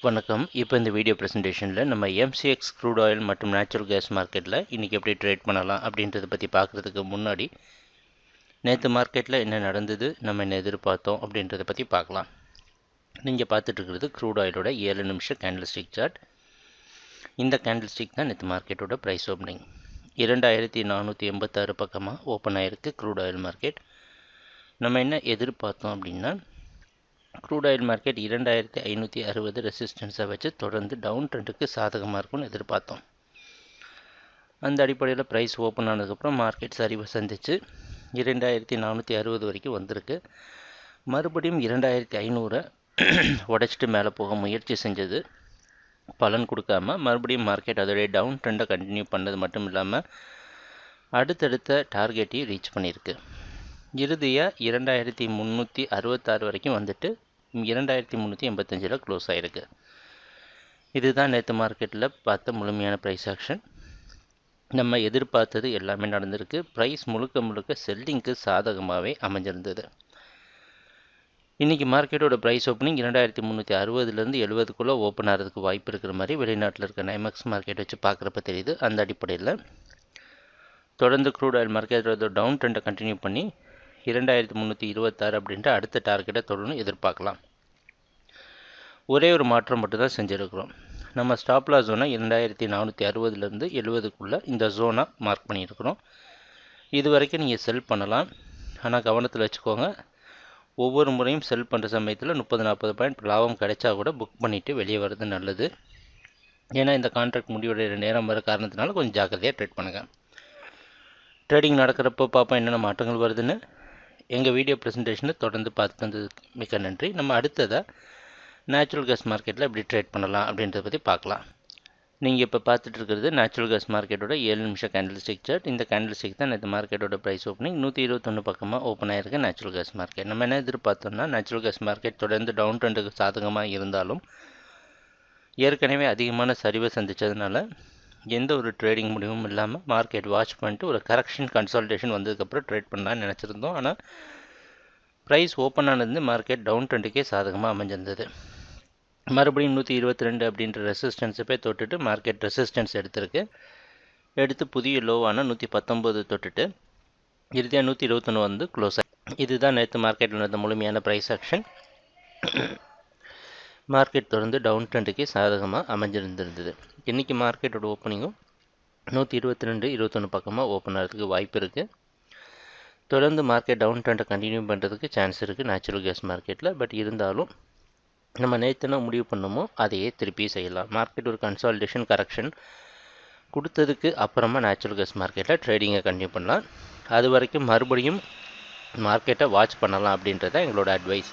வணக்கம். இப்போ இந்த வீடியோ ப்ரெசன்டேஷனில் நம்ம எம்சிஎக்ஸ் க்ரூட் ஆயில் மற்றும் நேச்சுரல் கேஸ் மார்க்கெட்டில் இன்றைக்கி எப்படி ட்ரேட் பண்ணலாம் அப்படின்றத பற்றி பார்க்குறதுக்கு முன்னாடி நேற்று மார்க்கெட்டில் என்ன நடந்தது, நம்ம என்ன எதிர்பார்த்தோம் அப்படின்றத பற்றி பார்க்கலாம். நீங்கள் பார்த்துட்ருக்கிறது க்ரூட் ஆயிலோட 7 நிமிஷம் கேண்டில் ஸ்டிக் சார்ட். இந்த கேண்டில் ஸ்டிக் தான் நேற்று மார்க்கெட்டோட ப்ரைஸ் ஓப்பனிங் 2486 பக்கமாக ஓப்பன் ஆகிருக்கு க்ரூட் ஆயில் மார்க்கெட். நம்ம என்ன எதிர்பார்த்தோம் அப்படின்னா க்ரூட் ஆயில் மார்க்கெட் 2560 ரெசிஸ்டன்ஸை வச்சு தொடர்ந்து டவுன் ட்ரெண்டுக்கு சாதகமாக இருக்கும்னு எதிர்பார்த்தோம். அந்த அடிப்படையில் ப்ரைஸ் ஓப்பன் ஆனதுக்கப்புறம் மார்க்கெட் சரிவை சந்தித்து 2460 வரைக்கும் வந்திருக்கு. மறுபடியும் 2500 உடைச்சிட்டு மேலே போக முயற்சி செஞ்சது, பலன் கொடுக்காம மறுபடியும் மார்க்கெட் அதோடைய டவுன் ட்ரெண்டை கண்டினியூ பண்ணது மட்டும் இல்லாமல் அடுத்தடுத்த டார்கெட்டையும் ரீச் பண்ணியிருக்கு. இறுதியாக 2366 வரைக்கும் வந்துட்டு 2385 க்ளோஸ் ஆகிருக்கு. இதுதான் நேற்று மார்க்கெட்டில் பார்த்த முழுமையான ப்ரைஸ் ஆக்ஷன். நம்ம எதிர்பார்த்தது எல்லாமே நடந்திருக்கு. ப்ரைஸ் முழுக்க செல்லிங்க்கு சாதகமாகவே அமைஞ்சிருந்தது. இன்றைக்கி மார்க்கெட்டோட ப்ரைஸ் ஓப்பனிங் 2360லேருந்து 70க்குள்ளே ஓப்பன் ஆகிறதுக்கு வாய்ப்பு இருக்கிற மாதிரி வெளிநாட்டில் இருக்க நைமேக்ஸ் மார்க்கெட் வச்சு பார்க்குறப்ப தெரியுது. அந்த அடிப்படையில் தொடர்ந்து க்ரூட் ஆயில் மார்க்கெட்டோட டவுன் ட்ரெண்டை கண்டினியூ பண்ணி 2326 அப்படின்ற அடுத்த டார்கெட்டை தொடர்ந்து எதிர்பார்க்கலாம். ஒரே ஒரு மாற்றம் மட்டும் தான் செஞ்சுருக்கிறோம். நம்ம ஸ்டாப் லாஸ் ஜோனை 2460லேருந்து 70க்குள்ளே இந்த ஜோனை மார்க் பண்ணியிருக்கிறோம். இது வரைக்கும் நீங்கள் செல் பண்ணலாம், ஆனால் கவனத்தில் வச்சுக்கோங்க. ஒவ்வொரு முறையும் செல் பண்ணுற சமயத்தில் 30-40 பாயிண்ட் லாபம் கிடைச்சா கூட புக் பண்ணிவிட்டு வெளியே வர்றது நல்லது. ஏன்னா இந்த கான்ட்ராக்ட் முடிவுடைய நேரம் வர காரணத்தினால கொஞ்சம் ஜாக்கிரதையாக ட்ரேட் பண்ணுங்கள். ட்ரேடிங் நடக்கிறப்போ பார்ப்போம் என்னென்ன மாற்றங்கள் வருதுன்னு. எங்கள் வீடியோ ப்ரெசன்டேஷனை தொடர்ந்து பார்த்து வந்ததுக்கு மிக்க நன்றி. நம்ம அடுத்ததாக நேச்சுரல் கேஸ் மார்க்கெட்டில் எப்படி ட்ரேட் பண்ணலாம் அப்படின்றத பற்றி பார்க்கலாம். நீங்கள் இப்போ பார்த்துட்டு இருக்கிறது நேச்சுரல் கேஸ் மார்க்கெட்டோட 7 நிமிஷம் கேண்டில் ஸ்டிக் சார்ட். இந்த கேண்டில் ஸ்டிக் தான் இந்த மார்க்கெட்டோட ப்ரைஸ் ஓப்பனிங் 121 பக்கமாக ஓப்பன் ஆகிருக்கு நேச்சுரல் கேஸ் மார்க்கெட். நம்ம என்ன எதிர்பார்த்தோம்னா நேச்சுரல் கேஸ் மார்க்கெட் தொடர்ந்து டவுன் ட்ரெண்டுக்கு சாதகமாக இருந்தாலும் ஏற்கனவே அதிகமான சரிவை சந்தித்ததுனால எந்த ஒரு ட்ரேடிங் முடிவும் இல்லாமல் மார்க்கெட் வாட்ச் பண்ணிட்டு ஒரு கரெக்ஷன் கன்சால்டேஷன் வந்ததுக்கப்புறம் ட்ரேட் பண்ணலான்னு நினச்சிருந்தோம். ஆனால் ப்ரைஸ் ஓப்பன் ஆனது மார்க்கெட் டவுன் ட்ரெண்டுக்கே சாதகமாக அமைஞ்சிருந்தது. மறுபடியும் 122 அப்படின்ற ரெசிஸ்டன்ஸை போய் தொட்டுட்டு மார்க்கெட் ரெசிஸ்டன்ஸ் எடுத்து புதிய லோவான 119 தொட்டுட்டு இறுதியாக 121 வந்து க்ளோஸ் ஆகி, இதுதான் நேற்று மார்க்கெட்டில் நடந்த முழுமையான ப்ரைஸ் ஆக்ஷன். மார்க்கெட் தொடர்ந்து டவுன் ட்ரெண்டுக்கே சாதகமாக அமைஞ்சிருந்திருந்தது. இன்றைக்கி மார்க்கெட்டோட ஓப்பனிங்கும் 122-21 பக்கமாக ஓப்பன் ஆகிறதுக்கு வாய்ப்பு இருக்குது. தொடர்ந்து மார்க்கெட் டவுன் ட்ரெண்டை கண்டினியூ பண்ணுறதுக்கு சான்ஸ் இருக்குது நேச்சுரல் கேஸ் மார்க்கெட்டில். பட் இருந்தாலும் நம்ம நேற்றுனா முடிவு பண்ணமோ அதையே திருப்பி செய்யலாம். மார்க்கெட் ஒரு கன்சால்டேஷன் கரெக்ஷன் கொடுத்ததுக்கு அப்புறமா நேச்சுரல் கேஸ் மார்க்கெட்டில் ட்ரேடிங்கை கண்டினியூ பண்ணலாம். அது வரைக்கும் மறுபடியும் மார்க்கெட்டை வாட்ச் பண்ணலாம் அப்படின்றத எங்களோட அட்வைஸ்.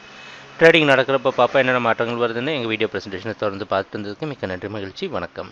ட்ரேடிங் நடக்கிறப்ப பார்ப்போம் என்னென்ன மாற்றங்கள் வருதுன்னு. எங்கள் வீடியோ ப்ரெசன்டேஷனை தொடர்ந்து பார்த்து வந்ததுக்கு மிக்க நன்றி, மகிழ்ச்சி, வணக்கம்.